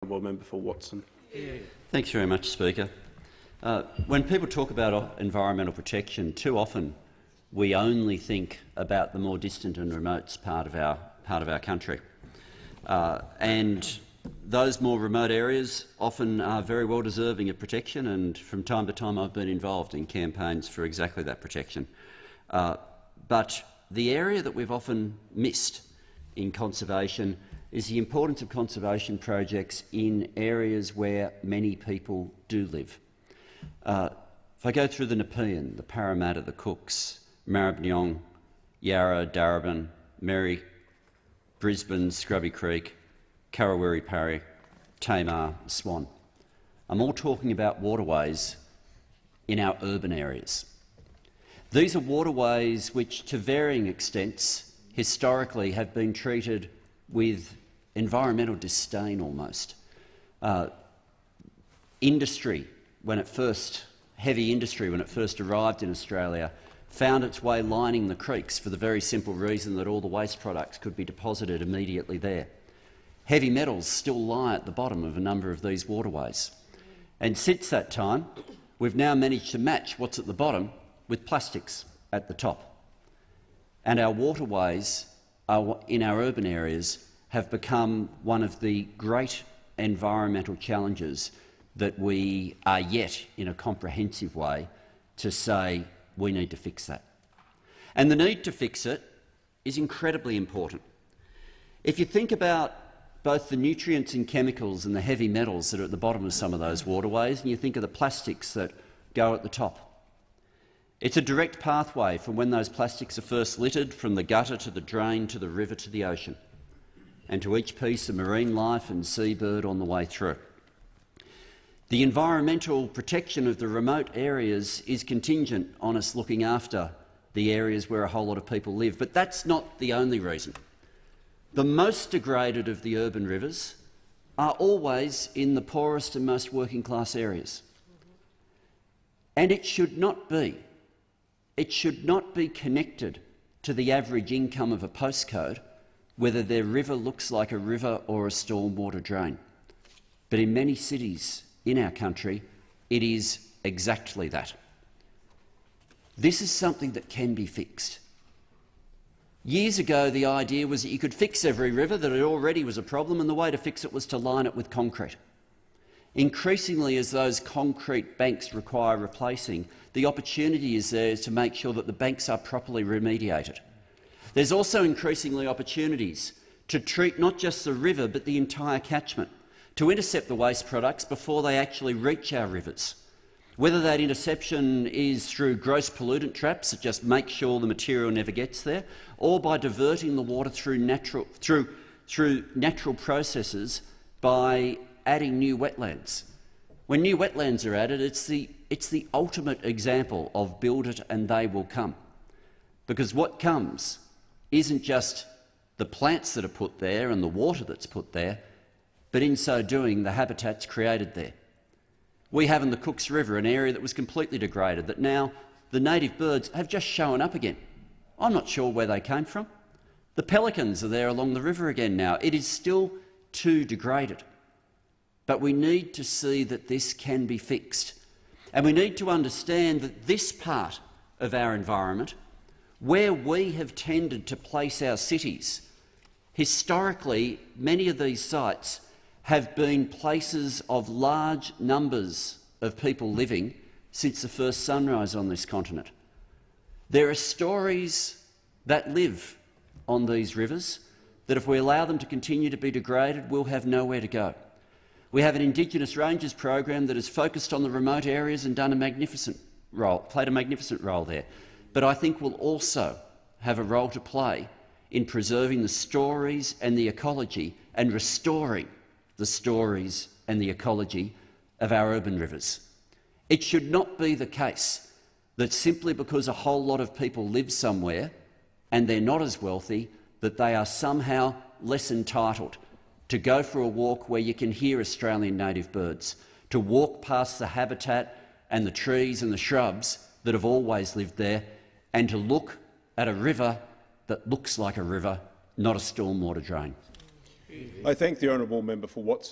honourable member for Watson. Thanks very much, Speaker. When people talk about environmental protection, too often we only think about the more distant and remote part of our country, and those more remote areas often are very well deserving of protection. And from time to time, I've been involved in campaigns for exactly that protection. But the area that we've often missed in conservation is the importance of conservation projects in areas where many people do live. If I go through the Nepean, the Parramatta, the Cooks, Maribyrnong, Yarra, Darebin, Merri, Brisbane, Scrubby Creek, Karawiri Parry, Tamar, Swan, I'm all talking about waterways in our urban areas. These are waterways which, to varying extents, historically have been treated with environmental disdain almost. Industry, heavy industry, when it first arrived in Australia, found its way lining the creeks for the very simple reason that all the waste products could be deposited immediately there. Heavy metals still lie at the bottom of a number of these waterways. And since that time, we've now managed to match what's at the bottom with plastics at the top. And our waterways in our urban areas have become one of the great environmental challenges that we are yet, in a comprehensive way, to say we need to fix that. And the need to fix it is incredibly important. If you think about both the nutrients and chemicals and the heavy metals that are at the bottom of some of those waterways, and you think of the plastics that go at the top, it's a direct pathway from when those plastics are first littered from the gutter to the drain to the river to the ocean, and to each piece of marine life and seabird on the way through. The environmental protection of the remote areas is contingent on us looking after the areas where a whole lot of people live, but that's not the only reason. The most degraded of the urban rivers are always in the poorest and most working-class areas. And it should not be connected to the average income of a postcode whether their river looks like a river or a stormwater drain. But in many cities in our country, it is exactly that. This is something that can be fixed. Years ago, the idea was that you could fix every river, that it already was a problem, and the way to fix it was to line it with concrete. Increasingly, as those concrete banks require replacing, the opportunity is there to make sure that the banks are properly remediated. There's also increasingly opportunities to treat not just the river but the entire catchment, to intercept the waste products before they actually reach our rivers. Whether that interception is through gross pollutant traps that just make sure the material never gets there, or by diverting the water through natural processes by adding new wetlands. When new wetlands are added, it's the ultimate example of build it and they will come. Because what comes isn't just the plants that are put there and the water that's put there, but in so doing the habitats created there. We have in the Cooks River an area that was completely degraded, that now the native birds have just shown up again. I'm not sure where they came from. The pelicans are there along the river again now. It is still too degraded. But we need to see that this can be fixed. And we need to understand that this part of our environment, where we have tended to place our cities, historically many of these sites have been places of large numbers of people living since the first sunrise on this continent. There are stories that live on these rivers that, if we allow them to continue to be degraded, will have nowhere to go. We have an Indigenous Rangers program that has focused on the remote areas and played a magnificent role there. But I think we'll also have a role to play in preserving the stories and the ecology and restoring the stories and the ecology of our urban rivers. It should not be the case that simply because a whole lot of people live somewhere and they're not as wealthy, that they are somehow less entitled to go for a walk where you can hear Australian native birds, to walk past the habitat and the trees and the shrubs that have always lived there, and to look at a river that looks like a river, not a stormwater drain. I thank the honourable member for Watson.